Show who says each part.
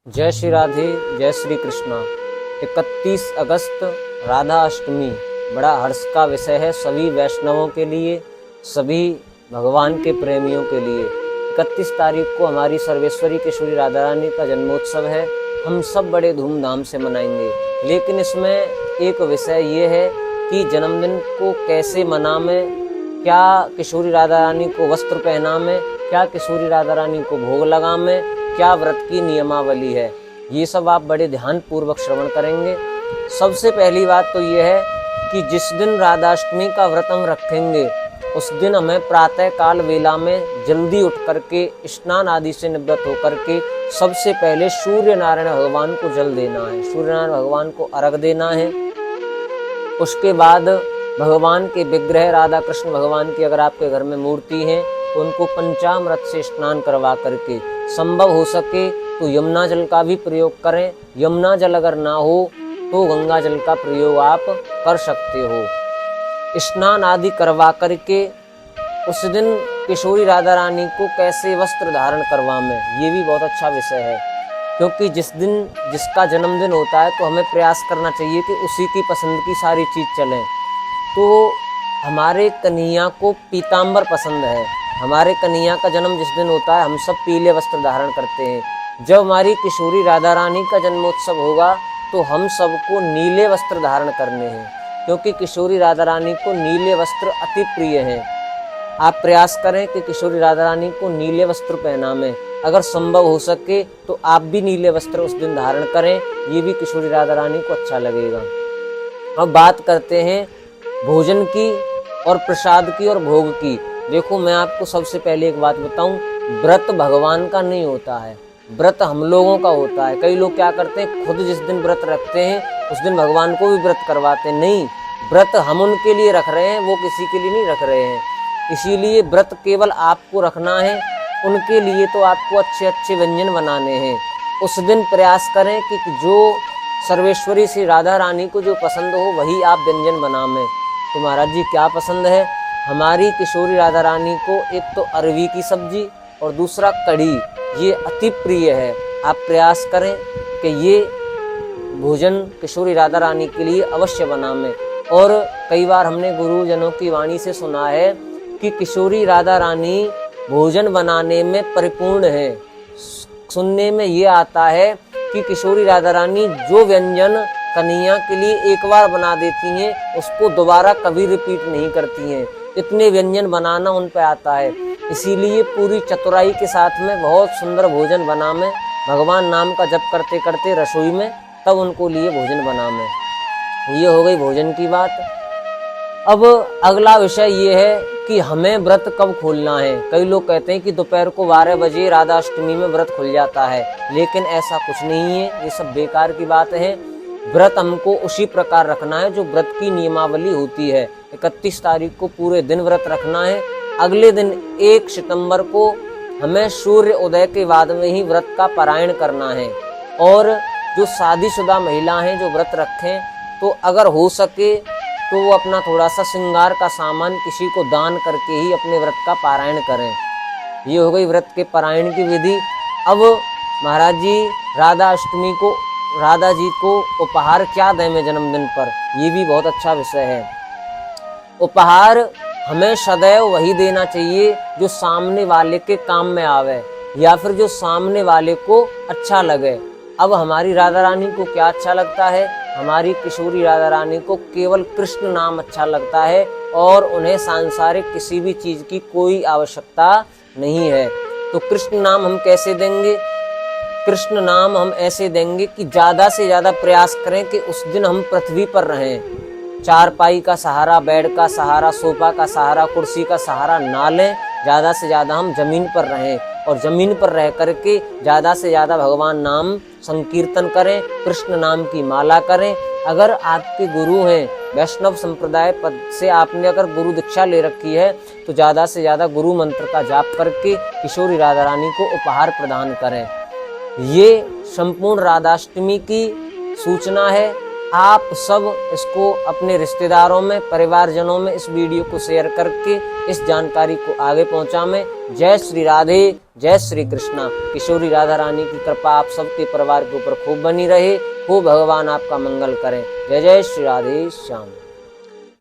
Speaker 1: जय श्री राधे, जय श्री कृष्णा। 31 अगस्त राधा अष्टमी बड़ा हर्ष का विषय है सभी वैष्णवों के लिए, सभी भगवान के प्रेमियों के लिए। 31 तारीख को हमारी सर्वेश्वरी किशोरी राधा रानी का जन्मोत्सव है। हम सब बड़े धूमधाम से मनाएंगे, लेकिन इसमें एक विषय ये है कि जन्मदिन को कैसे मनाएं, क्या किशोरी राधा रानी को वस्त्र पहनाएं, क्या किशोरी राधा रानी को भोग लगाएं, क्या व्रत की नियमावली है, ये सब आप बड़े ध्यान पूर्वक श्रवण करेंगे। सबसे पहली बात तो ये है कि जिस दिन राधाष्टमी का व्रत हम रखेंगे उस दिन हमें प्रातः काल वेला में जल्दी उठ करके स्नान आदि से निवृत्त होकर के सबसे पहले सूर्य नारायण भगवान को जल देना है, सूर्य नारायण भगवान को अर्घ देना है। उसके बाद भगवान के विग्रह राधा कृष्ण भगवान की अगर आपके घर में मूर्ति है तो उनको पंचामृत से स्नान करवा करके, संभव हो सके तो यमुना जल का भी प्रयोग करें। यमुना जल अगर ना हो तो गंगा जल का प्रयोग आप कर सकते हो। स्नान आदि करवा करके उस दिन किशोरी राधा रानी को कैसे वस्त्र धारण करवाएं, ये भी बहुत अच्छा विषय है, क्योंकि जिस दिन जिसका जन्मदिन होता है तो हमें प्रयास करना चाहिए कि उसी की पसंद की सारी चीज़ चलें। तो हमारे कन्हैया को पीताम्बर पसंद है, हमारे कन्हैया का जन्म जिस दिन होता है हम सब पीले वस्त्र धारण करते हैं। जब हमारी किशोरी राधा रानी का जन्मोत्सव होगा तो हम सबको नीले वस्त्र धारण करने हैं, क्योंकि किशोरी राधा रानी को नीले वस्त्र अति प्रिय हैं। आप प्रयास करें कि किशोरी राधा रानी को नीले वस्त्र पहनाएं। अगर संभव हो सके तो आप भी नीले वस्त्र उस दिन धारण करें, ये भी किशोरी राधा रानी को अच्छा लगेगा। अब बात करते हैं भोजन की और प्रसाद की और भोग की। देखो, मैं आपको सबसे पहले एक बात बताऊं, व्रत भगवान का नहीं होता है, व्रत हम लोगों का होता है। कई लोग क्या करते हैं, खुद जिस दिन व्रत रखते हैं उस दिन भगवान को भी व्रत करवाते हैं। नहीं, व्रत हम उनके लिए रख रहे हैं, वो किसी के लिए नहीं रख रहे हैं। इसीलिए व्रत केवल आपको रखना है, उनके लिए तो आपको अच्छे अच्छे व्यंजन बनाने हैं। उस दिन प्रयास करें कि जो सर्वेश्वरी श्री राधा रानी को जो पसंद हो वही आप व्यंजन बनाएं। तो महाराज जी क्या पसंद है? हमारी किशोरी राधा रानी को एक तो अरवी की सब्जी और दूसरा कढ़ी, ये अति प्रिय है। आप प्रयास करें कि ये भोजन किशोरी राधा रानी के लिए अवश्य बनाएं। और कई बार हमने गुरुजनों की वाणी से सुना है कि किशोरी राधा रानी भोजन बनाने में परिपूर्ण है। सुनने में ये आता है कि किशोरी राधा रानी जो व्यंजन कन्हैया के लिए एक बार बना देती हैं उसको दोबारा कभी रिपीट नहीं करती हैं। इतने व्यंजन बनाना उन पे आता है, इसीलिए पूरी चतुराई के साथ में बहुत सुंदर भोजन बनाएं। भगवान नाम का जप करते करते रसोई में तब उनको लिए भोजन बनाएं। ये हो गई भोजन की बात। अब अगला विषय ये है कि हमें व्रत कब खोलना है। कई लोग कहते हैं कि दोपहर को 12 बजे राधा अष्टमी में व्रत खुल जाता है, लेकिन ऐसा कुछ नहीं है, ये सब बेकार की बात है। व्रत हमको उसी प्रकार रखना है जो व्रत की नियमावली होती है। 31 तारीख को पूरे दिन व्रत रखना है। अगले दिन 1 सितंबर को हमें सूर्य उदय के बाद में ही व्रत का पारायण करना है। और जो शादीशुदा महिला हैं जो व्रत रखें तो अगर हो सके तो वो अपना थोड़ा सा श्रृंगार का सामान किसी को दान करके ही अपने व्रत का पारायण करें। ये हो गई व्रत के पारायण की विधि। अब महाराज जी राधा अष्टमी को राधा जी को उपहार क्या दें मैं जन्मदिन पर, ये भी बहुत अच्छा विषय है। उपहार हमें सदैव वही देना चाहिए जो सामने वाले के काम में आवे या फिर जो सामने वाले को अच्छा लगे। अब हमारी राधा रानी को क्या अच्छा लगता है? हमारी किशोरी राधा रानी को केवल कृष्ण नाम अच्छा लगता है और उन्हें सांसारिक किसी भी चीज की कोई आवश्यकता नहीं है। तो कृष्ण नाम हम कैसे देंगे? कृष्ण नाम हम ऐसे देंगे कि ज्यादा से ज्यादा प्रयास करें कि उस दिन हम पृथ्वी पर रहें। चारपाई का सहारा, बेड का सहारा, सोफा का सहारा, कुर्सी का सहारा ना लें। ज्यादा से ज्यादा हम जमीन पर रहें और जमीन पर रह करके ज्यादा से ज्यादा भगवान नाम संकीर्तन करें, कृष्ण नाम की माला करें। अगर आपके गुरु हैं, वैष्णव संप्रदाय पद से आपने अगर गुरु दीक्षा ले रखी है तो ज्यादा से ज्यादा गुरु मंत्र का जाप करके किशोरी राधा रानी को उपहार प्रदान करें। ये संपूर्ण राधाष्टमी की सूचना है। आप सब इसको अपने रिश्तेदारों में, परिवारजनों में इस वीडियो को शेयर करके इस जानकारी को आगे पहुंचाएं। जय श्री राधे, जय श्री कृष्णा। किशोरी राधा रानी की कृपा आप सबके परिवार के ऊपर खूब बनी रहे, खूब भगवान आपका मंगल करें। जय जय श्री राधे श्याम।